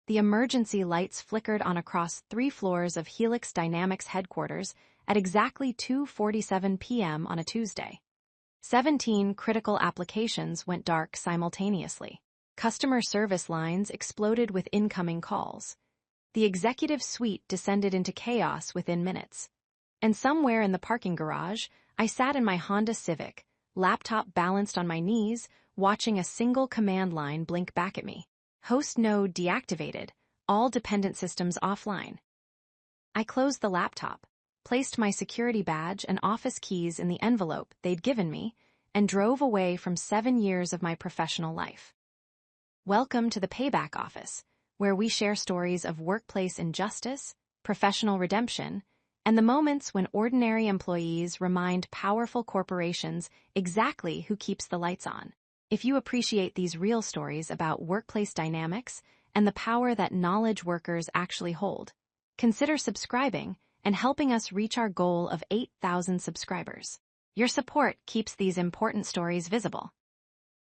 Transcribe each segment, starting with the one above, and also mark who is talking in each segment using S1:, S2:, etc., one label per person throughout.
S1: The emergency lights flickered on across 3 floors of Helix Dynamics headquarters at exactly 2:47 p.m. on a Tuesday. 17 critical applications went dark simultaneously. Customer service lines exploded with incoming calls. The executive suite descended into chaos within minutes. And somewhere in the parking garage, I sat in my Honda Civic, laptop balanced on my knees, watching a single command line blink back at me. Host node deactivated, all dependent systems offline. I closed the laptop, placed my security badge and office keys in the envelope they'd given me, and drove away from 7 years of my professional life. Welcome to the Payback Office, where we share stories of workplace injustice, professional redemption, and the moments when ordinary employees remind powerful corporations exactly who keeps the lights on. If you appreciate these real stories about workplace dynamics and the power that knowledge workers actually hold, consider subscribing and helping us reach our goal of 8,000 subscribers. Your support keeps these important stories visible.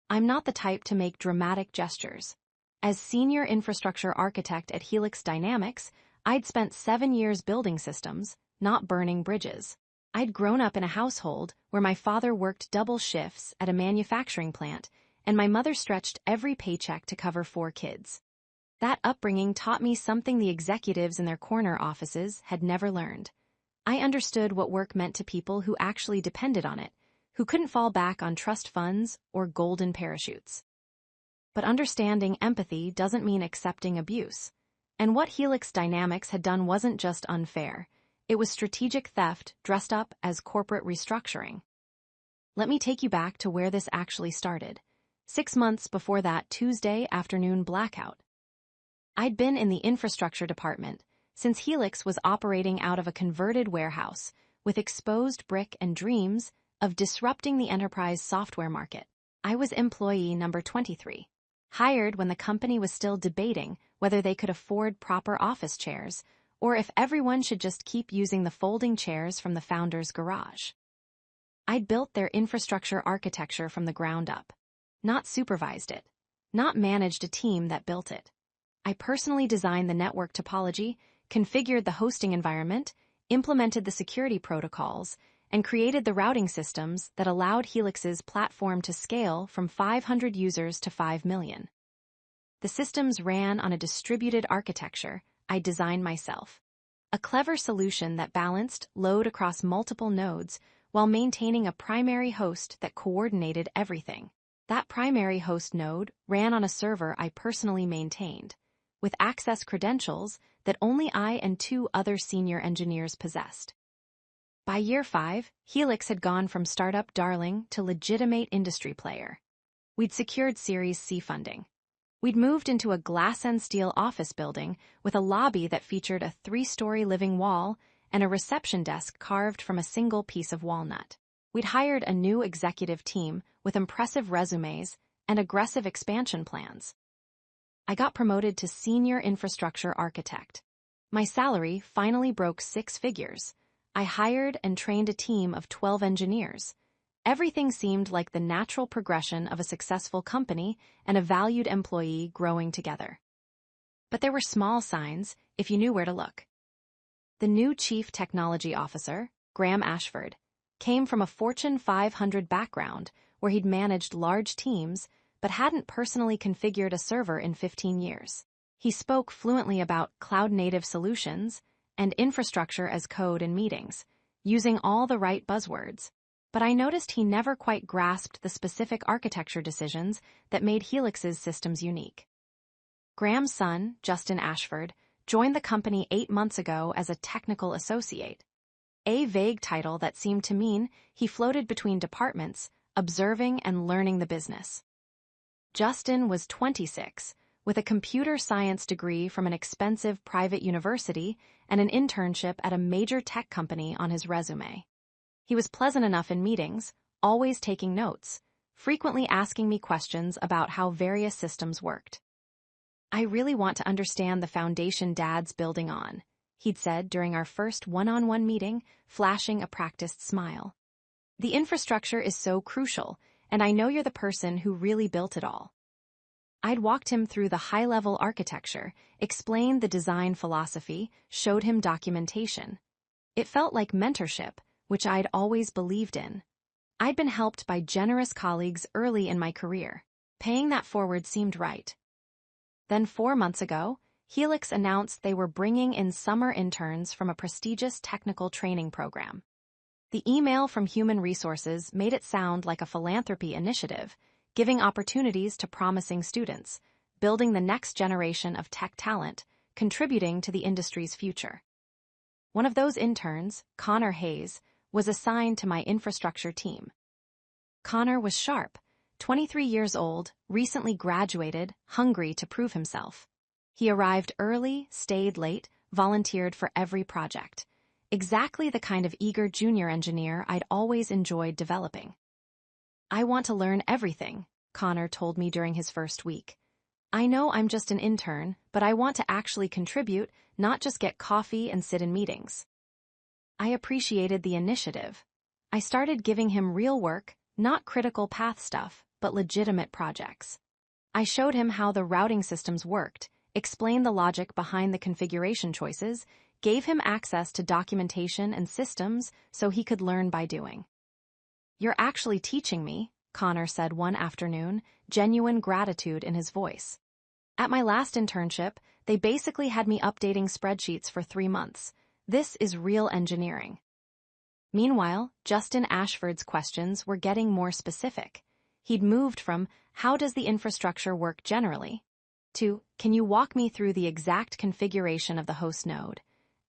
S1: I'm not the type to make dramatic gestures. As senior infrastructure architect at Helix Dynamics, I'd spent 7 years building systems, not burning bridges. I'd grown up in a household where my father worked double shifts at a manufacturing plant, and my mother stretched every paycheck to cover 4 kids. That upbringing taught me something the executives in their corner offices had never learned. I understood what work meant to people who actually depended on it, who couldn't fall back on trust funds or golden parachutes. But understanding empathy doesn't mean accepting abuse. And what Helix Dynamics had done wasn't just unfair. It was strategic theft dressed up as corporate restructuring. Let me take you back to where this actually started, 6 months before that Tuesday afternoon blackout. I'd been in the infrastructure department since Helix was operating out of a converted warehouse with exposed brick and dreams of disrupting the enterprise software market. I was employee number 23, hired when the company was still debating whether they could afford proper office chairs or if everyone should just keep using the folding chairs from the founder's garage. I'd built their infrastructure architecture from the ground up, not supervised it, not managed a team that built it. I personally designed the network topology, configured the hosting environment, implemented the security protocols, and created the routing systems that allowed Helix's platform to scale from 500 users to 5 million. The systems ran on a distributed architecture I designed myself, a clever solution that balanced load across multiple nodes while maintaining a primary host that coordinated everything. That primary host node ran on a server I personally maintained, with access credentials that only I and 2 other senior engineers possessed. By year 5, Helix had gone from startup darling to legitimate industry player. We'd secured Series C funding. We'd moved into a glass and steel office building with a lobby that featured a 3-story living wall and a reception desk carved from a single piece of walnut. We'd hired a new executive team with impressive resumes and aggressive expansion plans. I got promoted to senior infrastructure architect. My salary finally broke 6 figures. I hired and trained a team of 12 engineers. Everything seemed like the natural progression of a successful company and a valued employee growing together. But there were small signs if you knew where to look. The new Chief Technology Officer, Graham Ashford, came from a Fortune 500 background where he'd managed large teams but hadn't personally configured a server in 15 years. He spoke fluently about cloud-native solutions and infrastructure as code in meetings, using all the right buzzwords. But I noticed he never quite grasped the specific architecture decisions that made Helix's systems unique. Graham's son, Justin Ashford, joined the company 8 months ago as a technical associate, a vague title that seemed to mean he floated between departments, observing and learning the business. Justin was 26, with a computer science degree from an expensive private university and an internship at a major tech company on his resume. He was pleasant enough in meetings, always taking notes, frequently asking me questions about how various systems worked. "I really want to understand the foundation Dad's building on," he'd said during our first one-on-one meeting, flashing a practiced smile. "The infrastructure is so crucial, and I know you're the person who really built it all." I'd walked him through the high-level architecture, explained the design philosophy, showed him documentation. It felt like mentorship, which I'd always believed in. I'd been helped by generous colleagues early in my career. Paying that forward seemed right. Then 4 months ago, Helix announced they were bringing in summer interns from a prestigious technical training program. The email from Human Resources made it sound like a philanthropy initiative, giving opportunities to promising students, building the next generation of tech talent, contributing to the industry's future. One of those interns, Connor Hayes, was assigned to my infrastructure team. Connor was sharp, 23 years old, recently graduated, hungry to prove himself. He arrived early, stayed late, volunteered for every project. Exactly the kind of eager junior engineer I'd always enjoyed developing. "I want to learn everything," Connor told me during his first week. "I know I'm just an intern, but I want to actually contribute, not just get coffee and sit in meetings." I appreciated the initiative. I started giving him real work, not critical path stuff, but legitimate projects. I showed him how the routing systems worked, explained the logic behind the configuration choices, gave him access to documentation and systems so he could learn by doing. "You're actually teaching me," Connor said one afternoon, genuine gratitude in his voice. "At my last internship, they basically had me updating spreadsheets for 3 months. This is real engineering." Meanwhile, Justin Ashford's questions were getting more specific. He'd moved from, "How does the infrastructure work generally?" to, "Can you walk me through the exact configuration of the host node?"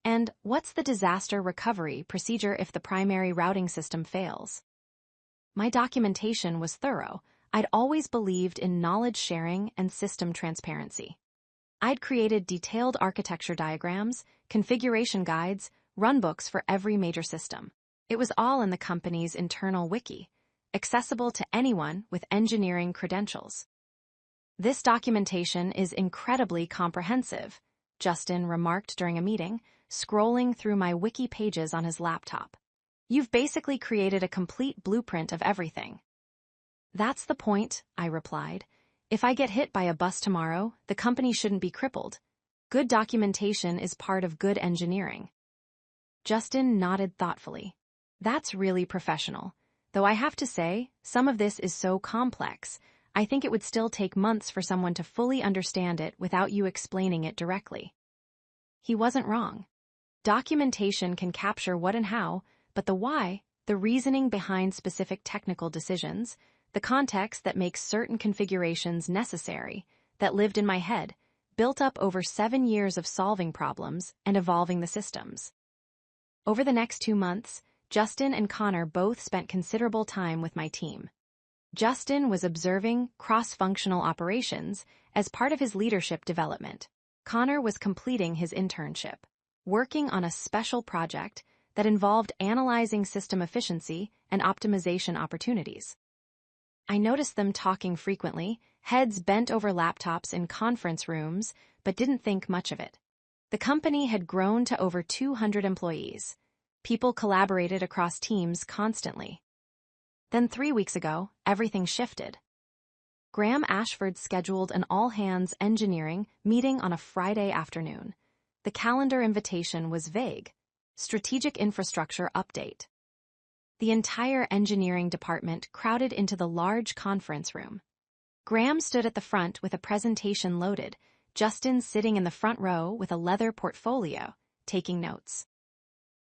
S1: And, "What's the disaster recovery procedure if the primary routing system fails?" My documentation was thorough. I'd always believed in knowledge sharing and system transparency. I'd created detailed architecture diagrams, configuration guides, runbooks for every major system. It was all in the company's internal wiki, accessible to anyone with engineering credentials. "This documentation is incredibly comprehensive," Justin remarked during a meeting, scrolling through my wiki pages on his laptop. "You've basically created a complete blueprint of everything." "That's the point," I replied. "If I get hit by a bus tomorrow, the company shouldn't be crippled. Good documentation is part of good engineering." Justin nodded thoughtfully. "That's really professional. Though I have to say, some of this is so complex, I think it would still take months for someone to fully understand it without you explaining it directly." He wasn't wrong. Documentation can capture what and how, but the why, the reasoning behind specific technical decisions, the context that makes certain configurations necessary, that lived in my head, built up over 7 years of solving problems and evolving the systems. Over the next 2 months, Justin and Connor both spent considerable time with my team. Justin was observing cross-functional operations as part of his leadership development. Connor was completing his internship, working on a special project that involved analyzing system efficiency and optimization opportunities. I noticed them talking frequently, heads bent over laptops in conference rooms, but didn't think much of it. The company had grown to over 200 employees. People collaborated across teams constantly. Then 3 weeks ago, everything shifted. Graham Ashford scheduled an all-hands engineering meeting on a Friday afternoon. The calendar invitation was vague. Strategic infrastructure update. The entire engineering department crowded into the large conference room. Graham stood at the front with a presentation loaded, Justin sitting in the front row with a leather portfolio, taking notes.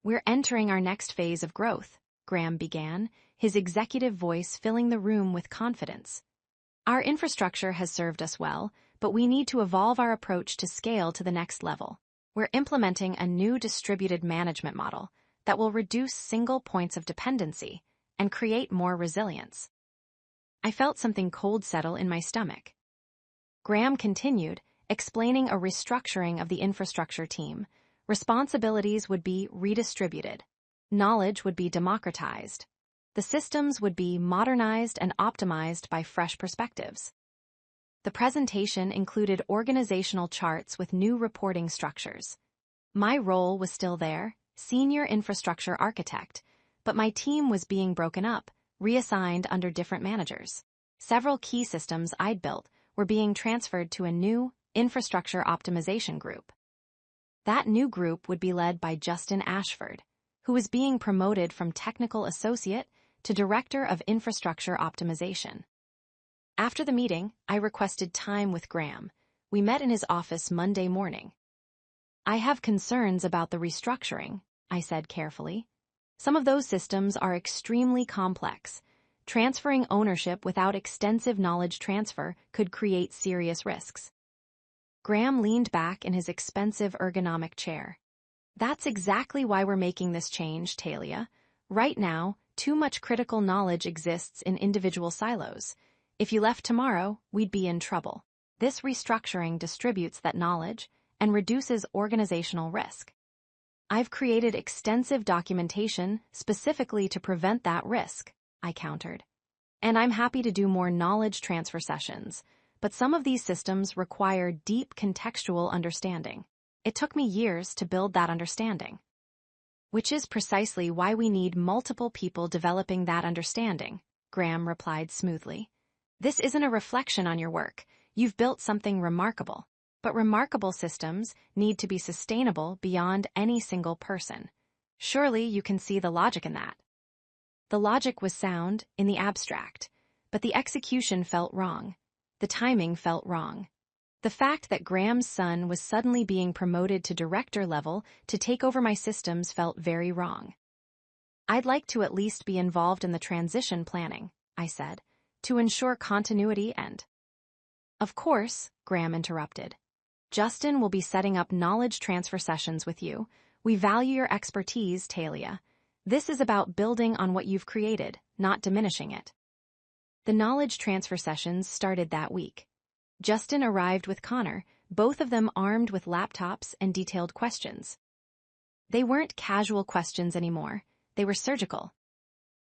S1: "We're entering our next phase of growth," Graham began, his executive voice filling the room with confidence. "Our infrastructure has served us well, but we need to evolve our approach to scale to the next level. We're implementing a new distributed management model that will reduce single points of dependency and create more resilience." I felt something cold settle in my stomach. Graham continued, explaining a restructuring of the infrastructure team. Responsibilities would be redistributed. Knowledge would be democratized. The systems would be modernized and optimized by fresh perspectives. The presentation included organizational charts with new reporting structures. My role was still there, senior infrastructure architect, but my team was being broken up, reassigned under different managers. Several key systems I'd built were being transferred to a new infrastructure optimization group. That new group would be led by Justin Ashford, who was being promoted from technical associate to director of infrastructure optimization. After the meeting, I requested time with Graham. We met in his office Monday morning. I have concerns about the restructuring, I said carefully. Some of those systems are extremely complex. Transferring ownership without extensive knowledge transfer could create serious risks. Graham leaned back in his expensive ergonomic chair. That's exactly why we're making this change, Talia. Right now, too much critical knowledge exists in individual silos. If you left tomorrow, we'd be in trouble. This restructuring distributes that knowledge and reduces organizational risk. I've created extensive documentation specifically to prevent that risk, I countered. And I'm happy to do more knowledge transfer sessions, but some of these systems require deep contextual understanding. It took me years to build that understanding. Which is precisely why we need multiple people developing that understanding, Graham replied smoothly. This isn't a reflection on your work. You've built something remarkable. But remarkable systems need to be sustainable beyond any single person. Surely you can see the logic in that. The logic was sound in the abstract, but the execution felt wrong. The timing felt wrong. The fact that Graham's son was suddenly being promoted to director level to take over my systems felt very wrong. I'd like to at least be involved in the transition planning, I said, to ensure continuity and... Of course, Graham interrupted. Justin will be setting up knowledge transfer sessions with you. We value your expertise, Talia. This is about building on what you've created, not diminishing it. The knowledge transfer sessions started that week. Justin arrived with Connor, both of them armed with laptops and detailed questions. They weren't casual questions anymore. They were surgical.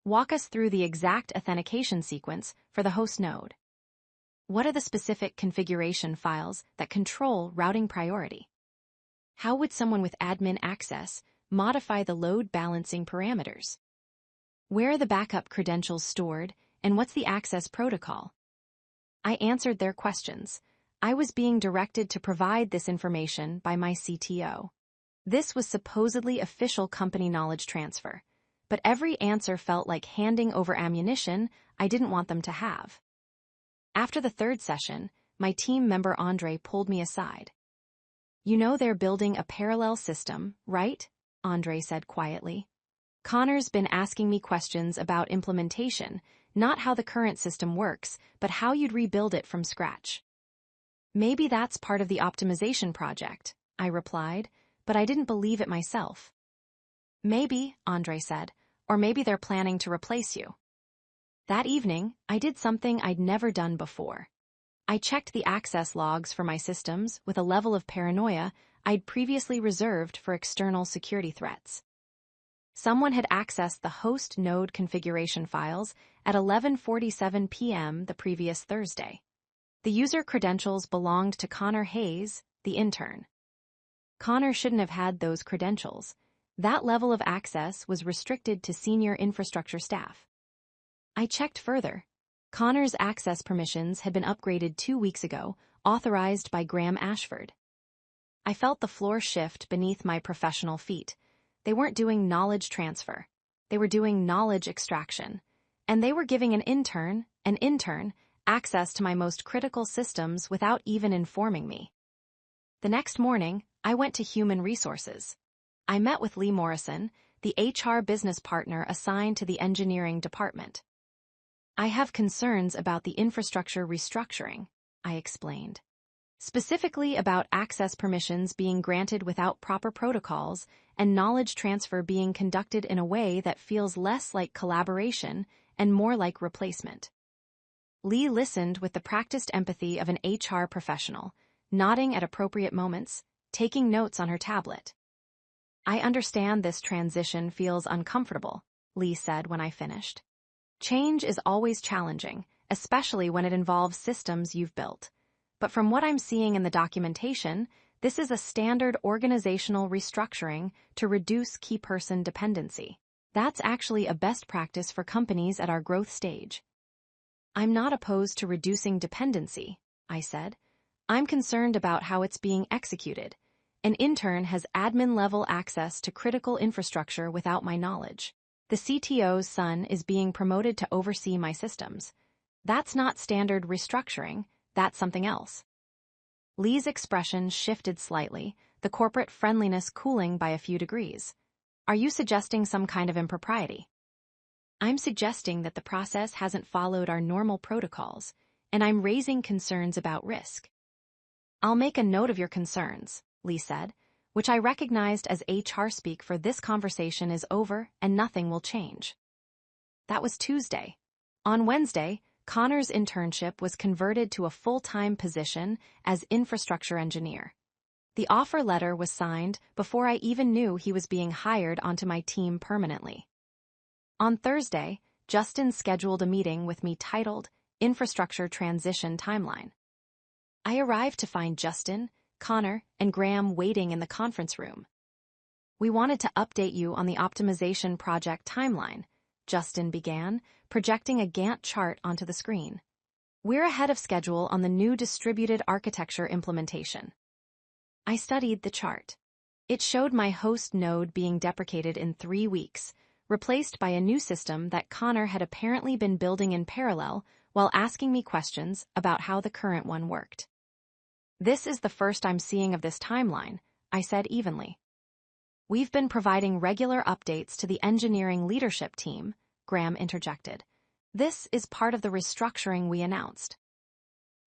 S1: Walk us through the exact authentication sequence for the host node. What are the specific configuration files that control routing priority? How would someone with admin access modify the load balancing parameters? Where are the backup credentials stored, and what's the access protocol? I answered their questions. I was being directed to provide this information by my CTO. This was supposedly official company knowledge transfer, but every answer felt like handing over ammunition I didn't want them to have. After the third session, my team member Andre pulled me aside. You know they're building a parallel system, right? Andre said quietly. Connor's been asking me questions about implementation, not how the current system works, but how you'd rebuild it from scratch. Maybe that's part of the optimization project, I replied, but I didn't believe it myself. Maybe, Andre said, or maybe they're planning to replace you. That evening, I did something I'd never done before. I checked the access logs for my systems with a level of paranoia I'd previously reserved for external security threats. Someone had accessed the host node configuration files at 11:47 p.m. the previous Thursday. The user credentials belonged to Connor Hayes, the intern. Connor shouldn't have had those credentials. That level of access was restricted to senior infrastructure staff. I checked further. Connor's access permissions had been upgraded 2 weeks ago, authorized by Graham Ashford. I felt the floor shift beneath my professional feet. They weren't doing knowledge transfer. They were doing knowledge extraction. And they were giving an intern, access to my most critical systems without even informing me. The next morning, I went to Human Resources. I met with Lee Morrison, the HR business partner assigned to the engineering department. I have concerns about the infrastructure restructuring, I explained. Specifically about access permissions being granted without proper protocols and knowledge transfer being conducted in a way that feels less like collaboration and more like replacement. Lee listened with the practiced empathy of an HR professional, nodding at appropriate moments, taking notes on her tablet. I understand this transition feels uncomfortable, Lee said when I finished. Change is always challenging, especially when it involves systems you've built. But from what I'm seeing in the documentation, this is a standard organizational restructuring to reduce key person dependency. That's actually a best practice for companies at our growth stage. I'm not opposed to reducing dependency, I said. I'm concerned about how it's being executed. An intern has admin-level access to critical infrastructure without my knowledge. The CTO's son is being promoted to oversee my systems. That's not standard restructuring, that's something else. Lee's expression shifted slightly, the corporate friendliness cooling by a few degrees. Are you suggesting some kind of impropriety? I'm suggesting that the process hasn't followed our normal protocols, and I'm raising concerns about risk. I'll make a note of your concerns, Lee said, which I recognized as HR speak for this conversation is over and nothing will change. That was Tuesday. On Wednesday, Connor's internship was converted to a full-time position as infrastructure engineer. The offer letter was signed before I even knew he was being hired onto my team permanently. On Thursday, Justin scheduled a meeting with me titled Infrastructure Transition Timeline. I arrived to find Justin, Connor, and Graham waiting in the conference room. We wanted to update you on the optimization project timeline, Justin began, projecting a Gantt chart onto the screen. We're ahead of schedule on the new distributed architecture implementation. I studied the chart. It showed my host node being deprecated in 3 weeks, replaced by a new system that Connor had apparently been building in parallel while asking me questions about how the current one worked. This is the first I'm seeing of this timeline, I said evenly. We've been providing regular updates to the engineering leadership team, Graham interjected. This is part of the restructuring we announced.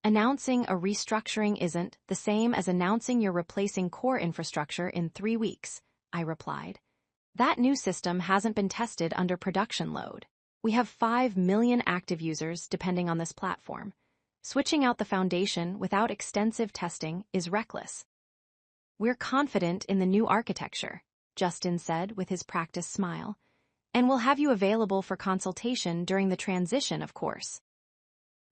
S1: Announcing a restructuring isn't the same as announcing you're replacing core infrastructure in 3 weeks, I replied. That new system hasn't been tested under production load. We have 5 million active users depending on this platform. Switching out the foundation without extensive testing is reckless. We're confident in the new architecture, Justin said with his practice smile, and we'll have you available for consultation during the transition, of course.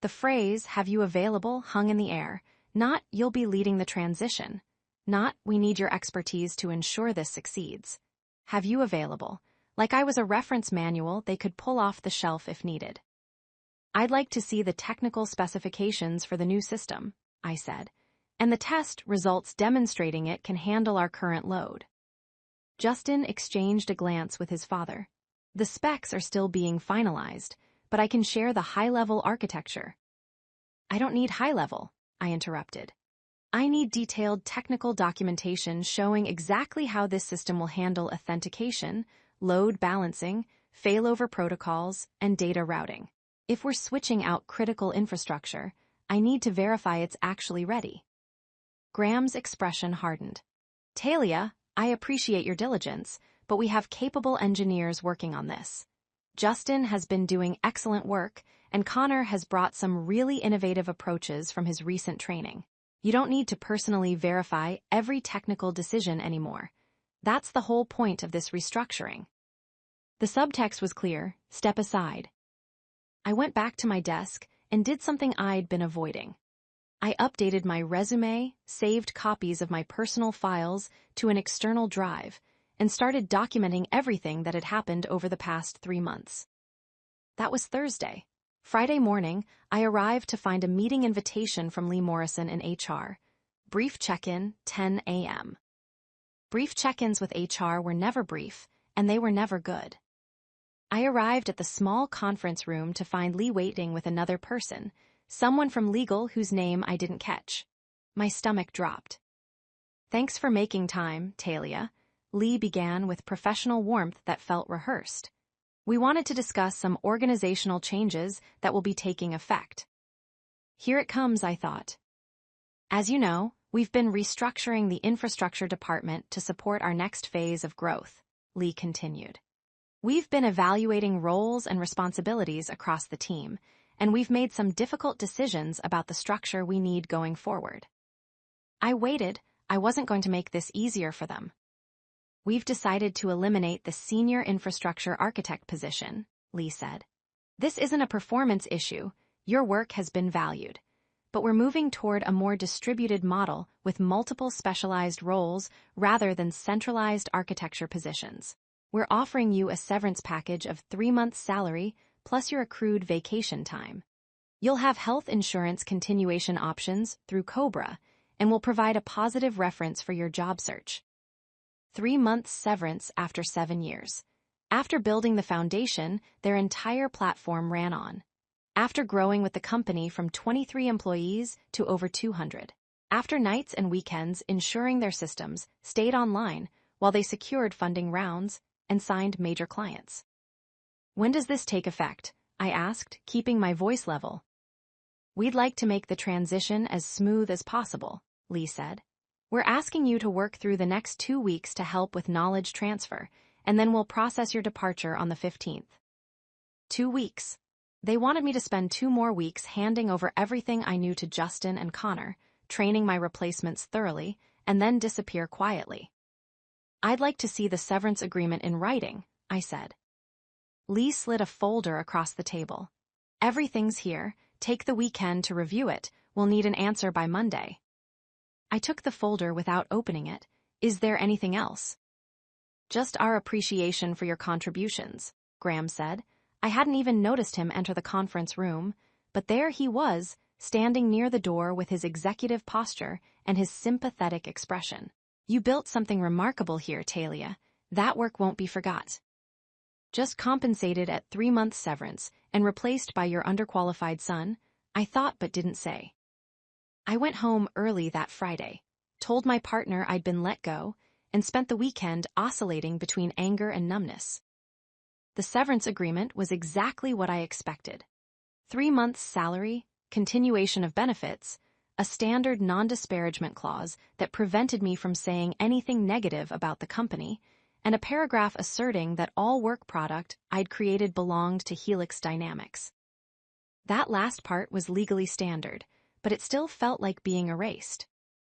S1: The phrase, have you available, hung in the air, not you'll be leading the transition, not we need your expertise to ensure this succeeds. Have you available, like I was a reference manual they could pull off the shelf if needed. I'd like to see the technical specifications for the new system, I said, and the test results demonstrating it can handle our current load. Justin exchanged a glance with his father. The specs are still being finalized, but I can share the high-level architecture. I don't need high-level, I interrupted. I need detailed technical documentation showing exactly how this system will handle authentication, load balancing, failover protocols, and data routing. If we're switching out critical infrastructure, I need to verify it's actually ready. Graham's expression hardened. Talia, I appreciate your diligence, but we have capable engineers working on this. Justin has been doing excellent work, and Connor has brought some really innovative approaches from his recent training. You don't need to personally verify every technical decision anymore. That's the whole point of this restructuring. The subtext was clear, step aside. I went back to my desk and did something I'd been avoiding. I updated my resume, saved copies of my personal files to an external drive, and started documenting everything that had happened over the past 3 months. That was Thursday. Friday morning, I arrived to find a meeting invitation from Lee Morrison in HR. Brief check-in, 10 a.m. Brief check-ins with HR were never brief, and they were never good. I arrived at the small conference room to find Lee waiting with another person, someone from legal whose name I didn't catch. My stomach dropped. Thanks for making time, Talia, Lee began with professional warmth that felt rehearsed. We wanted to discuss some organizational changes that will be taking effect. Here it comes, I thought. As you know, we've been restructuring the infrastructure department to support our next phase of growth, Lee continued. We've been evaluating roles and responsibilities across the team, and we've made some difficult decisions about the structure we need going forward. I waited. I wasn't going to make this easier for them. We've decided to eliminate the senior infrastructure architect position, Lee said. This isn't a performance issue. Your work has been valued. But we're moving toward a more distributed model with multiple specialized roles rather than centralized architecture positions. We're offering you a severance package of 3 months' salary plus your accrued vacation time. You'll have health insurance continuation options through Cobra and will provide a positive reference for your job search. 3 months severance after 7 years. After building the foundation, their entire platform ran on. After growing with the company from 23 employees to over 200. After nights and weekends ensuring their systems stayed online while they secured funding rounds and signed major clients. When does this take effect? I asked, keeping my voice level. We'd like to make the transition as smooth as possible, Lee said. We're asking you to work through the next 2 weeks to help with knowledge transfer, and then we'll process your departure on the 15th. 2 weeks. They wanted me to spend 2 more weeks handing over everything I knew to Justin and Connor, training my replacements thoroughly, and then disappear quietly. I'd like to see the severance agreement in writing, I said. Lee slid a folder across the table. Everything's here. Take the weekend to review it. We'll need an answer by Monday. I took the folder without opening it. Is there anything else? Just our appreciation for your contributions, Graham said. I hadn't even noticed him enter the conference room, but there he was, standing near the door with his executive posture and his sympathetic expression. You built something remarkable here, Talia. That work won't be forgot. Just compensated at 3 months severance and replaced by your underqualified son, I thought but didn't say. I went home early that Friday, told my partner I'd been let go, and spent the weekend oscillating between anger and numbness. The severance agreement was exactly what I expected. 3 months salary, continuation of benefits, a standard non-disparagement clause that prevented me from saying anything negative about the company, and a paragraph asserting that all work product I'd created belonged to Helix Dynamics. That last part was legally standard, but it still felt like being erased.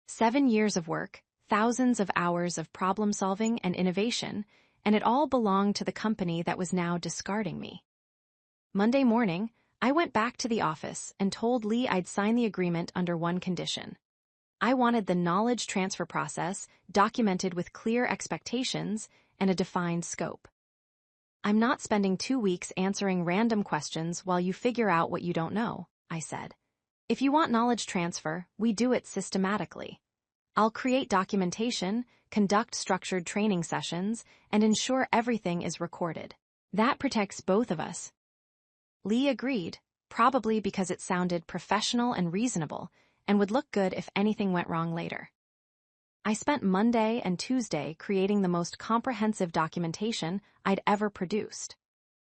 S1: 7 years of work, thousands of hours of problem-solving and innovation, and it all belonged to the company that was now discarding me. Monday morning, I went back to the office and told Lee I'd sign the agreement under one condition. I wanted the knowledge transfer process documented with clear expectations and a defined scope. I'm not spending 2 weeks answering random questions while you figure out what you don't know, I said. If you want knowledge transfer, we do it systematically. I'll create documentation, conduct structured training sessions, and ensure everything is recorded. That protects both of us. Lee agreed, probably because it sounded professional and reasonable, and would look good if anything went wrong later. I spent Monday and Tuesday creating the most comprehensive documentation I'd ever produced.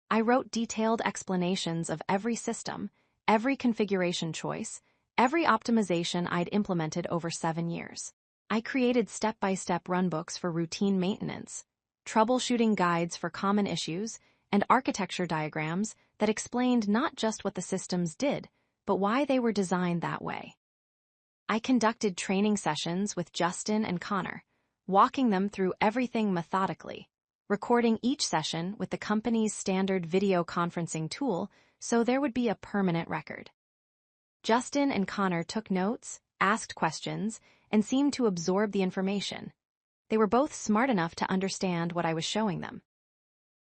S1: I wrote detailed explanations of every system, every configuration choice, every optimization I'd implemented over 7 years. I created step-by-step runbooks for routine maintenance, troubleshooting guides for common issues, and architecture diagrams that explained not just what the systems did, but why they were designed that way. I conducted training sessions with Justin and Connor, walking them through everything methodically, recording each session with the company's standard video conferencing tool so there would be a permanent record. Justin and Connor took notes, asked questions, and seemed to absorb the information. They were both smart enough to understand what I was showing them.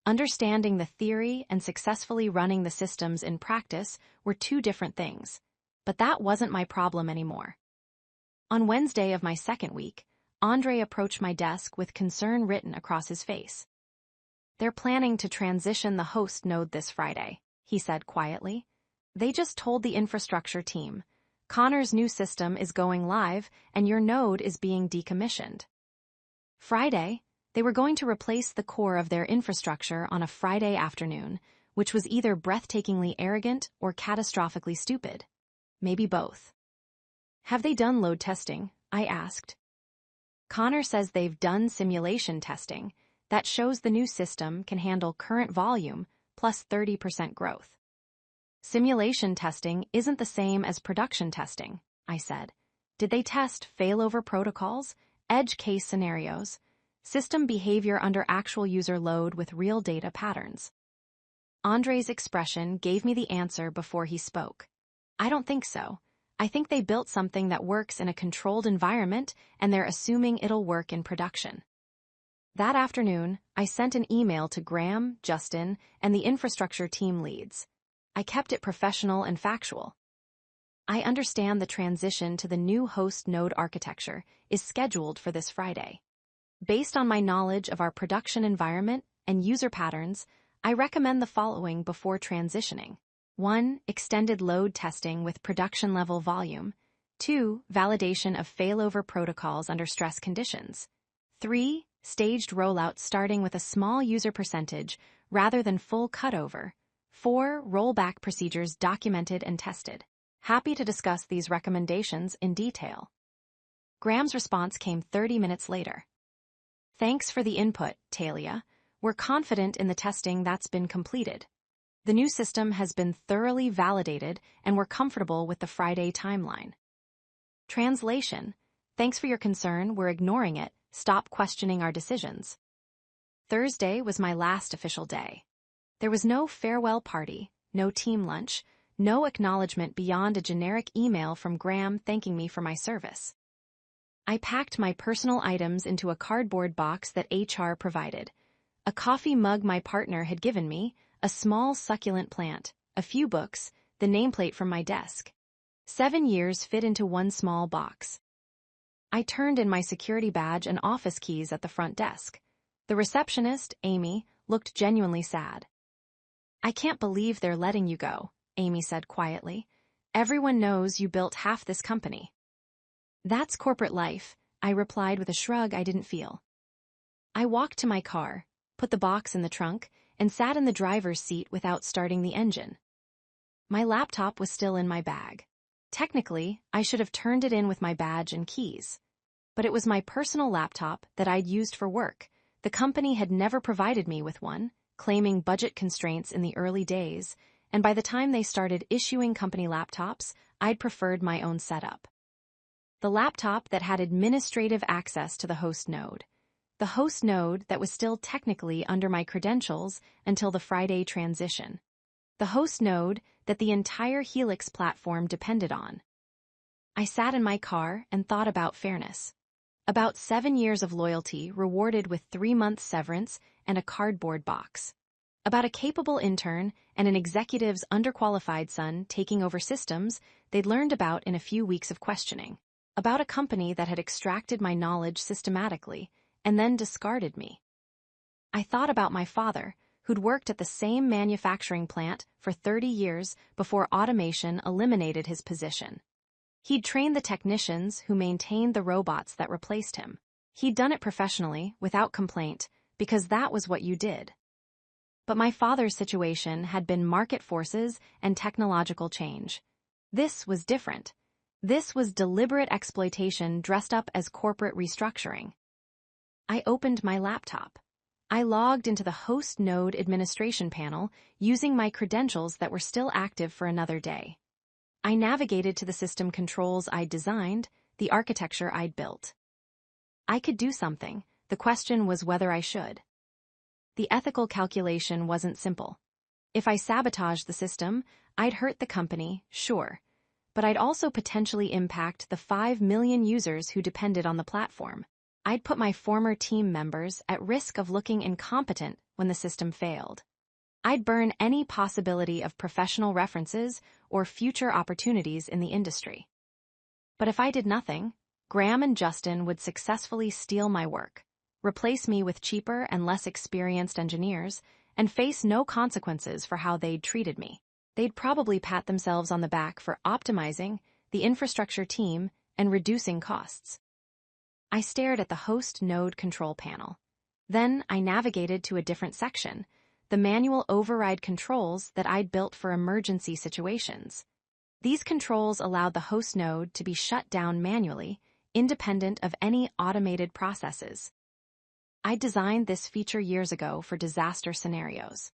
S1: Understanding the theory and successfully running the systems in practice were 2 different things, but that wasn't my problem anymore. On Wednesday of my 2nd week, Andre approached my desk with concern written across his face. They're planning to transition the host node this Friday, he said quietly. They just told the infrastructure team, Connor's new system is going live and your node is being decommissioned. Friday, they were going to replace the core of their infrastructure on a Friday afternoon, which was either breathtakingly arrogant or catastrophically stupid. Maybe both. Have they done load testing? I asked. Connor says they've done simulation testing that shows the new system can handle current volume plus 30% growth. Simulation testing isn't the same as production testing, I said. Did they test failover protocols, edge case scenarios, system behavior under actual user load with real data patterns? Andre's expression gave me the answer before he spoke. I don't think so. I think they built something that works in a controlled environment and they're assuming it'll work in production. That afternoon, I sent an email to Graham, Justin, and the infrastructure team leads. I kept it professional and factual. I understand the transition to the new host node architecture is scheduled for this Friday. Based on my knowledge of our production environment and user patterns, I recommend the following before transitioning. 1. Extended load testing with production-level volume. 2. Validation of failover protocols under stress conditions. 3. Staged rollout starting with a small user percentage rather than full cutover. 4. Rollback procedures documented and tested. Happy to discuss these recommendations in detail. Graham's response came 30 minutes later. Thanks for the input, Talia. We're confident in the testing that's been completed. The new system has been thoroughly validated and we're comfortable with the Friday timeline. Translation. Thanks for your concern, we're ignoring it. Stop questioning our decisions. Thursday was my last official day. There was no farewell party, no team lunch, no acknowledgement beyond a generic email from Graham thanking me for my service. I packed my personal items into a cardboard box that HR provided. A coffee mug my partner had given me, a small succulent plant, a few books, the nameplate from my desk. 7 years fit into one small box. I turned in my security badge and office keys at the front desk. The receptionist, Amy, looked genuinely sad. I can't believe they're letting you go, Amy said quietly. Everyone knows you built half this company. That's corporate life, I replied with a shrug I didn't feel. I walked to my car, put the box in the trunk, and sat in the driver's seat without starting the engine. My laptop was still in my bag. Technically, I should have turned it in with my badge and keys. But it was my personal laptop that I'd used for work. The company had never provided me with one, claiming budget constraints in the early days, and by the time they started issuing company laptops, I'd preferred my own setup. The laptop that had administrative access to the host node. The host node that was still technically under my credentials until the Friday transition. The host node that the entire Helix platform depended on. I sat in my car and thought about fairness. About 7 years of loyalty rewarded with 3-month severance and a cardboard box. About a capable intern and an executive's underqualified son taking over systems they'd learned about in a few weeks of questioning. About a company that had extracted my knowledge systematically and then discarded me. I thought about my father, who'd worked at the same manufacturing plant for 30 years before automation eliminated his position. He'd trained the technicians who maintained the robots that replaced him. He'd done it professionally, without complaint, because that was what you did. But my father's situation had been market forces and technological change. This was different. This was deliberate exploitation dressed up as corporate restructuring. I opened my laptop. I logged into the host node administration panel using my credentials that were still active for another day. I navigated to the system controls I'd designed, the architecture I'd built. I could do something. The question was whether I should. The ethical calculation wasn't simple. If I sabotaged the system, I'd hurt the company, sure. But I'd also potentially impact the 5 million users who depended on the platform. I'd put my former team members at risk of looking incompetent when the system failed. I'd burn any possibility of professional references or future opportunities in the industry. But if I did nothing, Graham and Justin would successfully steal my work, replace me with cheaper and less experienced engineers, and face no consequences for how they'd treated me. They'd probably pat themselves on the back for optimizing the infrastructure team and reducing costs. I stared at the host node control panel. Then I navigated to a different section, the manual override controls that I'd built for emergency situations. These controls allowed the host node to be shut down manually, independent of any automated processes. I designed this feature years ago for disaster scenarios.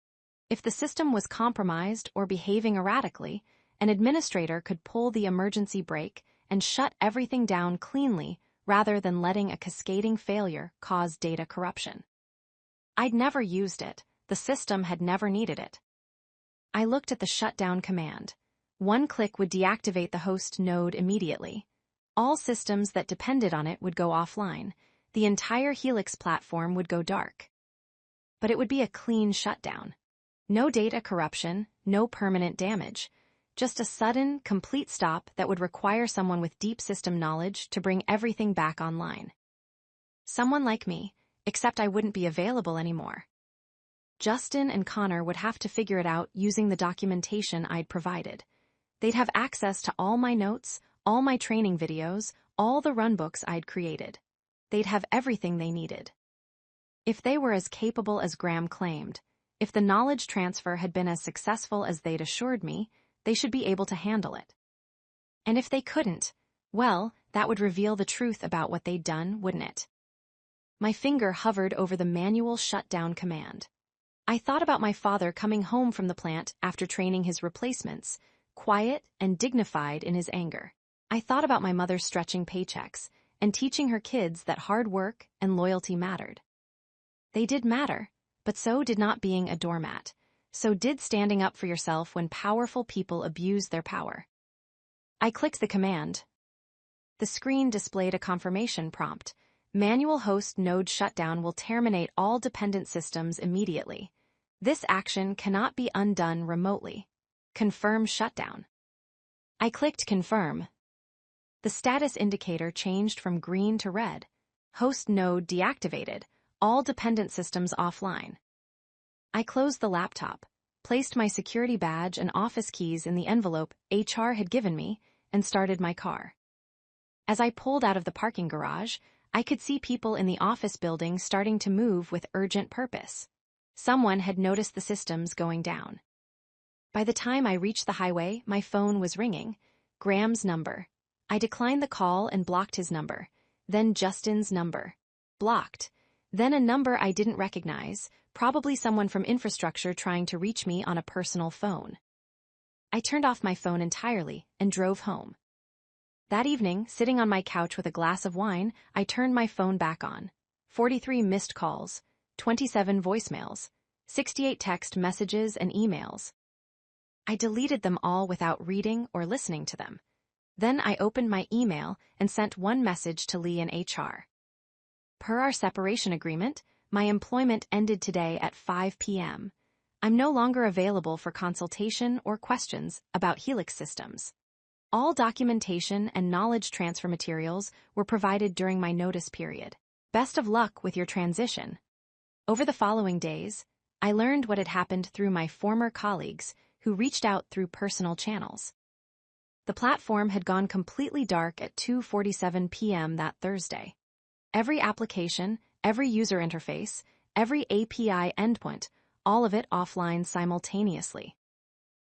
S1: If the system was compromised or behaving erratically, an administrator could pull the emergency brake and shut everything down cleanly rather than letting a cascading failure cause data corruption. I'd never used it. The system had never needed it. I looked at the shutdown command. One click would deactivate the host node immediately. All systems that depended on it would go offline. The entire Helix platform would go dark. But it would be a clean shutdown. No data corruption, no permanent damage, just a sudden, complete stop that would require someone with deep system knowledge to bring everything back online. Someone like me, except I wouldn't be available anymore. Justin and Connor would have to figure it out using the documentation I'd provided. They'd have access to all my notes, all my training videos, all the runbooks I'd created. They'd have everything they needed. If they were as capable as Graham claimed, if the knowledge transfer had been as successful as they'd assured me, they should be able to handle it. And if they couldn't, well, that would reveal the truth about what they'd done, wouldn't it? My finger hovered over the manual shutdown command. I thought about my father coming home from the plant after training his replacements, quiet and dignified in his anger. I thought about my mother stretching paychecks and teaching her kids that hard work and loyalty mattered. They did matter, but so did not being a doormat. So did standing up for yourself when powerful people abuse their power. I clicked the command. The screen displayed a confirmation prompt. Manual host node shutdown will terminate all dependent systems immediately. This action cannot be undone remotely. Confirm shutdown. I clicked confirm. The status indicator changed from green to red. Host node deactivated. All dependent systems offline. I closed the laptop, placed my security badge and office keys in the envelope HR had given me, and started my car. As I pulled out of the parking garage, I could see people in the office building starting to move with urgent purpose. Someone had noticed the systems going down. By the time I reached the highway, my phone was ringing. Graham's number. I declined the call and blocked his number. Then Justin's number. Blocked. Then a number I didn't recognize, probably someone from infrastructure trying to reach me on a personal phone. I turned off my phone entirely and drove home. That evening, sitting on my couch with a glass of wine, I turned my phone back on. 43 missed calls, 27 voicemails, 68 text messages and emails. I deleted them all without reading or listening to them. Then I opened my email and sent one message to Lee in HR. Per our separation agreement, my employment ended today at 5 p.m. I'm no longer available for consultation or questions about Helix systems. All documentation and knowledge transfer materials were provided during my notice period. Best of luck with your transition. Over the following days, I learned what had happened through my former colleagues who reached out through personal channels. The platform had gone completely dark at 2:47 p.m. that Thursday. Every application, every user interface, every API endpoint, all of it offline simultaneously.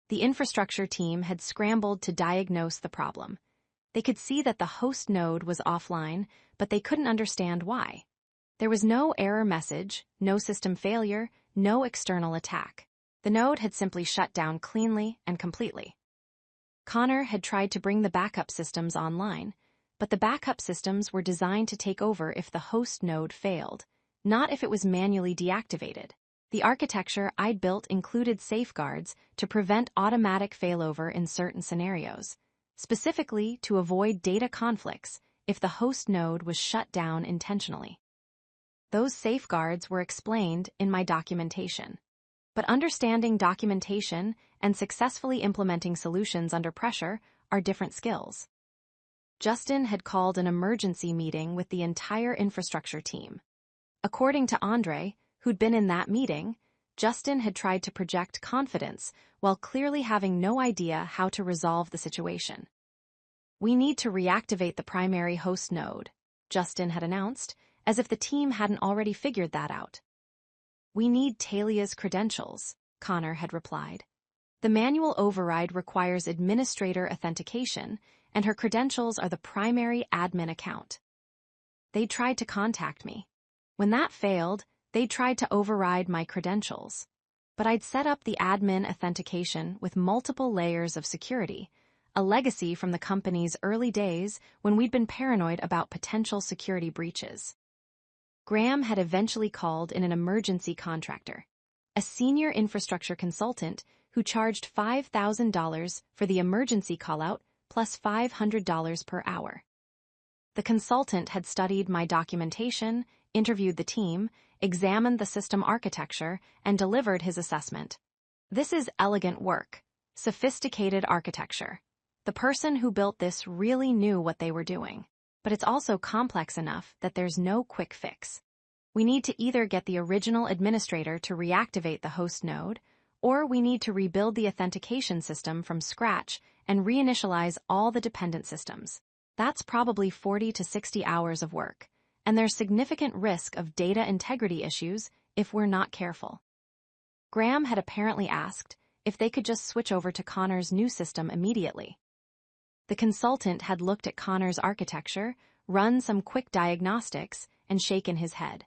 S1: The infrastructure team had scrambled to diagnose the problem. They could see that the host node was offline, but they couldn't understand why. There was no error message, no system failure, no external attack. The node had simply shut down cleanly and completely. Connor had tried to bring the backup systems online, but the backup systems were designed to take over if the host node failed, not if it was manually deactivated. The architecture I'd built included safeguards to prevent automatic failover in certain scenarios, specifically to avoid data conflicts if the host node was shut down intentionally. Those safeguards were explained in my documentation. But understanding documentation and successfully implementing solutions under pressure are different skills. Justin had called an emergency meeting with the entire infrastructure team. According to Andre, who'd been in that meeting, Justin had tried to project confidence while clearly having no idea how to resolve the situation. We need to reactivate the primary host node, Justin had announced, as if the team hadn't already figured that out. We need Talia's credentials, Connor had replied. The manual override requires administrator authentication, and her credentials are the primary admin account. They tried to contact me. When that failed, they tried to override my credentials. But I'd set up the admin authentication with multiple layers of security, a legacy from the company's early days when we'd been paranoid about potential security breaches. Graham had eventually called in an emergency contractor, a senior infrastructure consultant who charged $5,000 for the emergency callout plus $500 per hour. The consultant had studied my documentation, interviewed the team, examined the system architecture, and delivered his assessment. This is elegant work, Sophisticated architecture. The person who built this really knew what they were doing. But it's also complex enough that there's no quick fix. We need to either get the original administrator to reactivate the host node, or we need to rebuild the authentication system from scratch and reinitialize all the dependent systems. That's probably 40 to 60 hours of work, and there's significant risk of data integrity issues if we're not careful. Graham had apparently asked if they could just switch over to Connor's new system immediately. The consultant had looked at Connor's architecture, run some quick diagnostics, and shaken his head.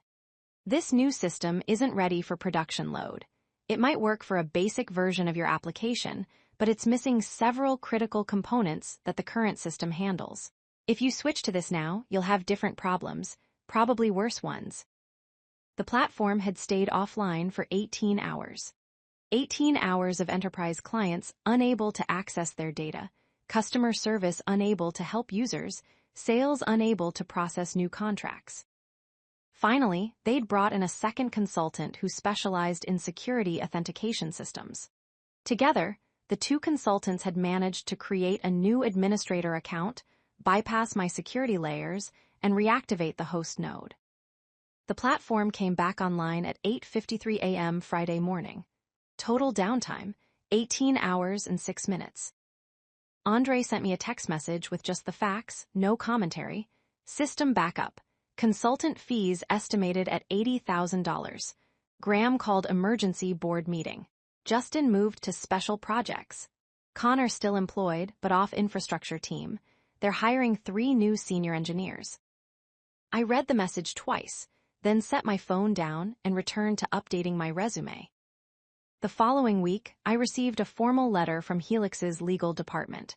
S1: This new system isn't ready for production load. It might work for a basic version of your application, but it's missing several critical components that the current system handles. If you switch to this now, you'll have different problems, probably worse ones. The platform had stayed offline for 18 hours. 18 hours of enterprise clients unable to access their data, customer service unable to help users, sales unable to process new contracts. Finally, they'd brought in a second consultant who specialized in security authentication systems. Together, the two consultants had managed to create a new administrator account, bypass my security layers, and reactivate the host node. The platform came back online at 8:53 a.m. Friday morning. Total downtime, 18 hours and 6 minutes. Andre sent me a text message with just the facts, no commentary. System backup. Consultant fees estimated at $80,000. Graham called emergency board meeting. Justin moved to special projects. Connor still employed, but off infrastructure team. They're hiring 3 new senior engineers. I read the message twice, then set my phone down and returned to updating my resume. The following week, I received a formal letter from Helix's legal department.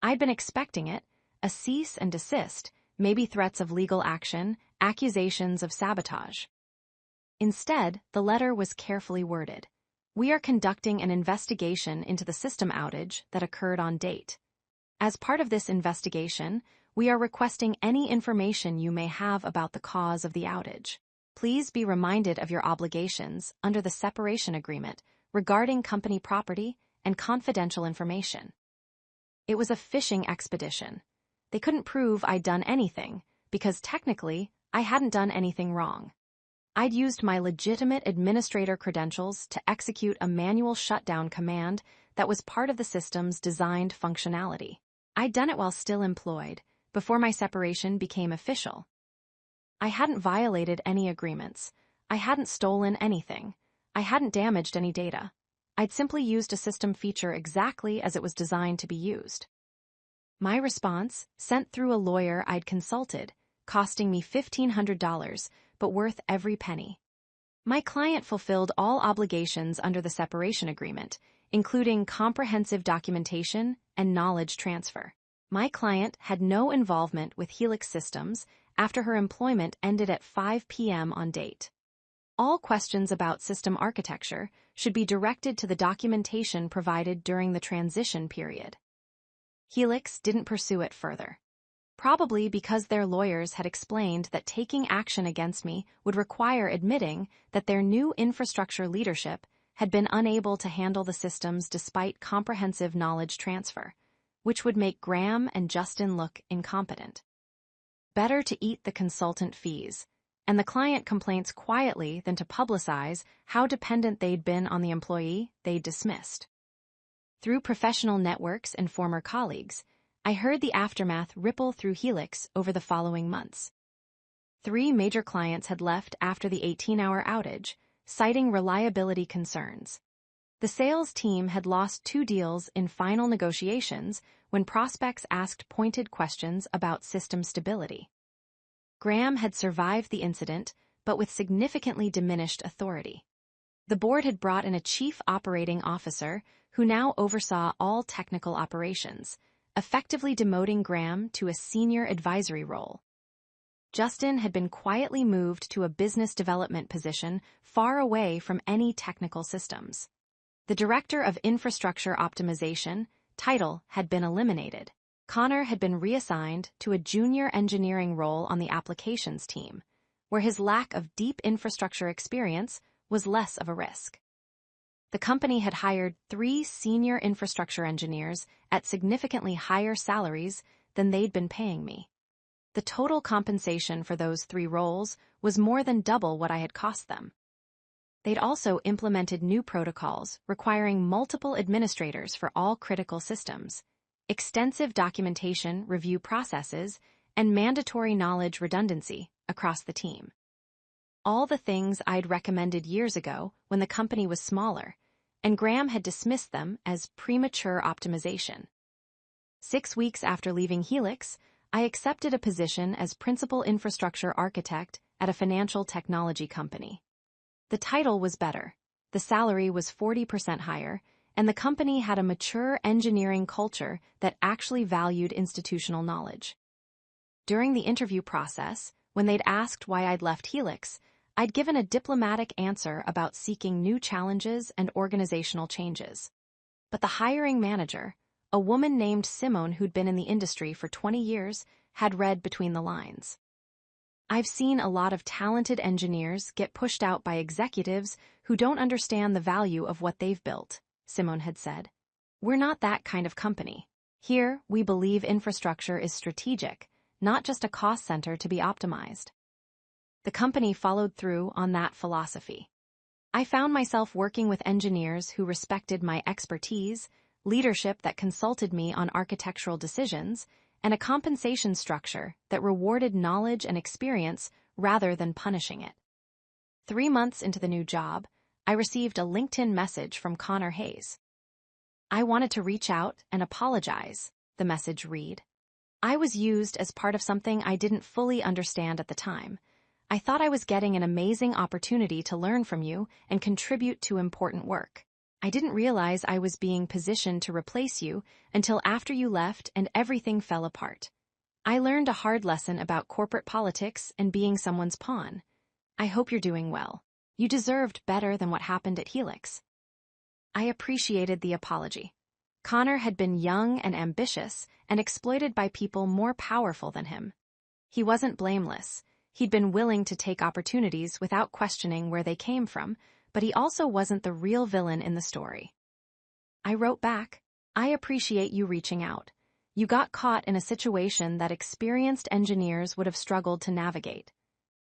S1: I'd been expecting it, a cease and desist, maybe threats of legal action, accusations of sabotage. Instead, the letter was carefully worded. We are conducting an investigation into the system outage that occurred on date. As part of this investigation, we are requesting any information you may have about the cause of the outage. Please be reminded of your obligations under the separation agreement regarding company property and confidential information. It was a fishing expedition. They couldn't prove I'd done anything, because technically, I hadn't done anything wrong. I'd used my legitimate administrator credentials to execute a manual shutdown command that was part of the system's designed functionality. I'd done it while still employed, before my separation became official. I hadn't violated any agreements. I hadn't stolen anything. I hadn't damaged any data. I'd simply used a system feature exactly as it was designed to be used. My response, sent through a lawyer I'd consulted, costing me $1,500, but worth every penny. My client fulfilled all obligations under the separation agreement, including comprehensive documentation and knowledge transfer. My client had no involvement with Helix Systems after her employment ended at 5 p.m. on date. All questions about system architecture should be directed to the documentation provided during the transition period. Helix didn't pursue it further. Probably because their lawyers had explained that taking action against me would require admitting that their new infrastructure leadership had been unable to handle the systems despite comprehensive knowledge transfer, which would make Graham and Justin look incompetent. Better to eat the consultant fees, and the client complaints quietly than to publicize how dependent they'd been on the employee they'd dismissed. Through professional networks and former colleagues, I heard the aftermath ripple through Helix over the following months. 3 major clients had left after the 18-hour outage, citing reliability concerns. The sales team had lost 2 deals in final negotiations when prospects asked pointed questions about system stability. Graham had survived the incident, but with significantly diminished authority. The board had brought in a chief operating officer who now oversaw all technical operations, effectively demoting Graham to a senior advisory role. Justin had been quietly moved to a business development position far away from any technical systems. The Director of Infrastructure Optimization title had been eliminated. Connor had been reassigned to a junior engineering role on the applications team, where his lack of deep infrastructure experience was less of a risk. The company had hired 3 senior infrastructure engineers at significantly higher salaries than they'd been paying me. The total compensation for those 3 roles was more than double what I had cost them. They'd also implemented new protocols requiring multiple administrators for all critical systems, extensive documentation review processes, and mandatory knowledge redundancy across the team. All the things I'd recommended years ago when the company was smaller, and Graham had dismissed them as premature optimization. 6 weeks after leaving Helix, I accepted a position as principal infrastructure architect at a financial technology company. The title was better, the salary was 40% higher, and the company had a mature engineering culture that actually valued institutional knowledge. During the interview process, when they'd asked why I'd left Helix, I'd given a diplomatic answer about seeking new challenges and organizational changes. But the hiring manager, a woman named Simone who'd been in the industry for 20 years, had read between the lines. I've seen a lot of talented engineers get pushed out by executives who don't understand the value of what they've built, Simone had said. We're not that kind of company. Here, we believe infrastructure is strategic, not just a cost center to be optimized. The company followed through on that philosophy. I found myself working with engineers who respected my expertise, leadership that consulted me on architectural decisions, and a compensation structure that rewarded knowledge and experience rather than punishing it. 3 months into the new job, I received a LinkedIn message from Connor Hayes. I wanted to reach out and apologize, the message read. I was used as part of something I didn't fully understand at the time. I thought I was getting an amazing opportunity to learn from you and contribute to important work. I didn't realize I was being positioned to replace you until after you left and everything fell apart. I learned a hard lesson about corporate politics and being someone's pawn. I hope you're doing well. You deserved better than what happened at Helix. I appreciated the apology. Connor had been young and ambitious and exploited by people more powerful than him. He wasn't blameless. He'd been willing to take opportunities without questioning where they came from, but he also wasn't the real villain in the story. I wrote back, I appreciate you reaching out. You got caught in a situation that experienced engineers would have struggled to navigate.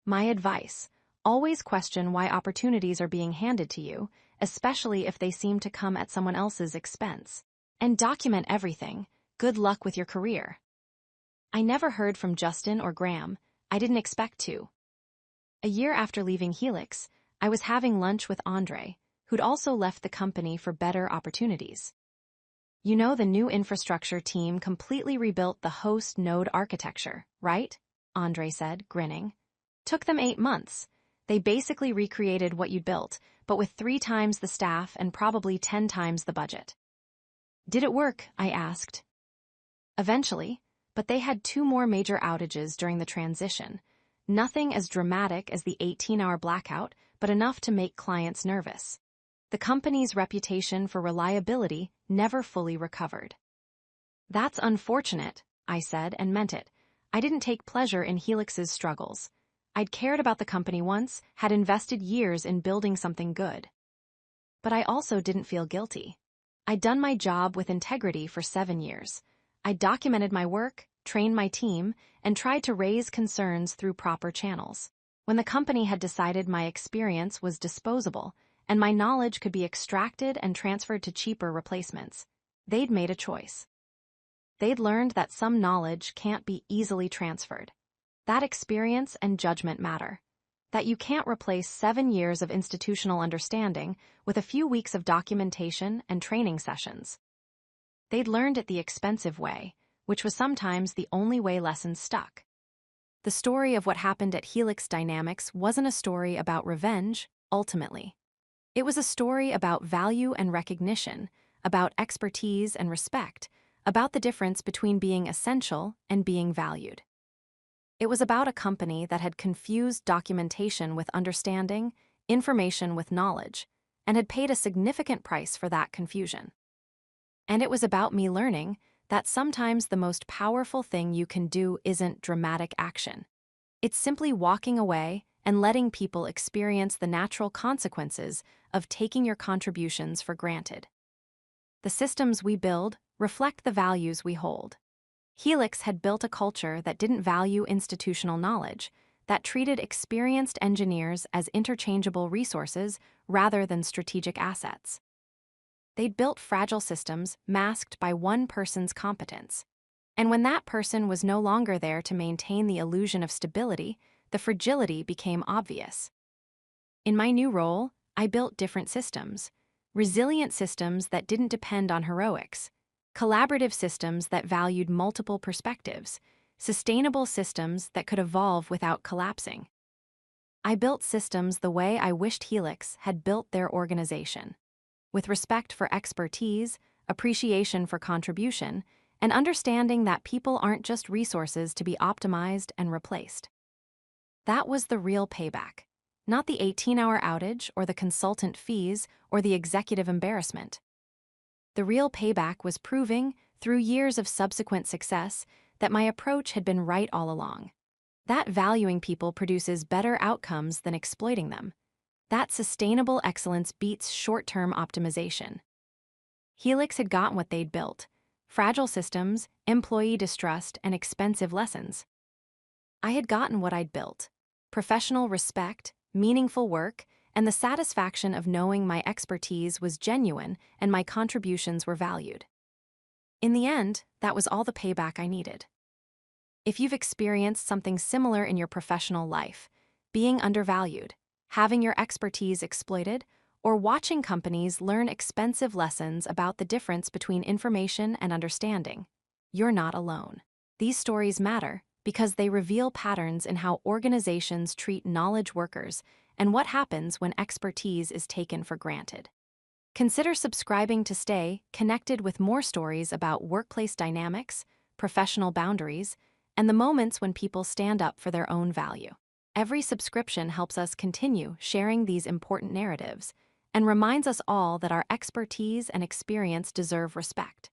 S1: My advice, always question why opportunities are being handed to you, especially if they seem to come at someone else's expense. And document everything. Good luck with your career. I never heard from Justin or Graham. I didn't expect to. A year after leaving Helix, I was having lunch with Andre, who'd also left the company for better opportunities. You know, the new infrastructure team completely rebuilt the host node architecture, right? Andre said, grinning. Took them 8 months. They basically recreated what you'd built, but with 3 times the staff and probably 10 times the budget. Did it work? I asked. Eventually, but they had 2 more major outages during the transition. Nothing as dramatic as the 18-hour blackout, but enough to make clients nervous. The company's reputation for reliability never fully recovered. That's unfortunate, I said, and meant it. I didn't take pleasure in Helix's struggles. I'd cared about the company once, had invested years in building something good. But I also didn't feel guilty. I'd done my job with integrity for 7 years. I documented my work, trained my team, and tried to raise concerns through proper channels. When the company had decided my experience was disposable and my knowledge could be extracted and transferred to cheaper replacements, they'd made a choice. They'd learned that some knowledge can't be easily transferred. That experience and judgment matter. That you can't replace 7 years of institutional understanding with a few weeks of documentation and training sessions. They'd learned it the expensive way, which was sometimes the only way lessons stuck. The story of what happened at Helix Dynamics wasn't a story about revenge, ultimately. It was a story about value and recognition, about expertise and respect, about the difference between being essential and being valued. It was about a company that had confused documentation with understanding, information with knowledge, and had paid a significant price for that confusion. And it was about me learning that sometimes the most powerful thing you can do isn't dramatic action. It's simply walking away and letting people experience the natural consequences of taking your contributions for granted. The systems we build reflect the values we hold. Helix had built a culture that didn't value institutional knowledge, that treated experienced engineers as interchangeable resources rather than strategic assets. They'd built fragile systems masked by one person's competence. And when that person was no longer there to maintain the illusion of stability, the fragility became obvious. In my new role, I built different systems. Resilient systems that didn't depend on heroics. Collaborative systems that valued multiple perspectives. Sustainable systems that could evolve without collapsing. I built systems the way I wished Helix had built their organization. With respect for expertise, appreciation for contribution, and understanding that people aren't just resources to be optimized and replaced. That was the real payback, not the 18-hour outage or the consultant fees or the executive embarrassment. The real payback was proving, through years of subsequent success, that my approach had been right all along. That valuing people produces better outcomes than exploiting them. That sustainable excellence beats short-term optimization. Helix had gotten what they'd built: fragile systems, employee distrust, and expensive lessons. I had gotten what I'd built: professional respect, meaningful work, and the satisfaction of knowing my expertise was genuine and my contributions were valued. In the end, that was all the payback I needed. If you've experienced something similar in your professional life, being undervalued, having your expertise exploited, or watching companies learn expensive lessons about the difference between information and understanding, you're not alone. These stories matter because they reveal patterns in how organizations treat knowledge workers and what happens when expertise is taken for granted. Consider subscribing to stay connected with more stories about workplace dynamics, professional boundaries, and the moments when people stand up for their own value. Every subscription helps us continue sharing these important narratives and reminds us all that our expertise and experience deserve respect.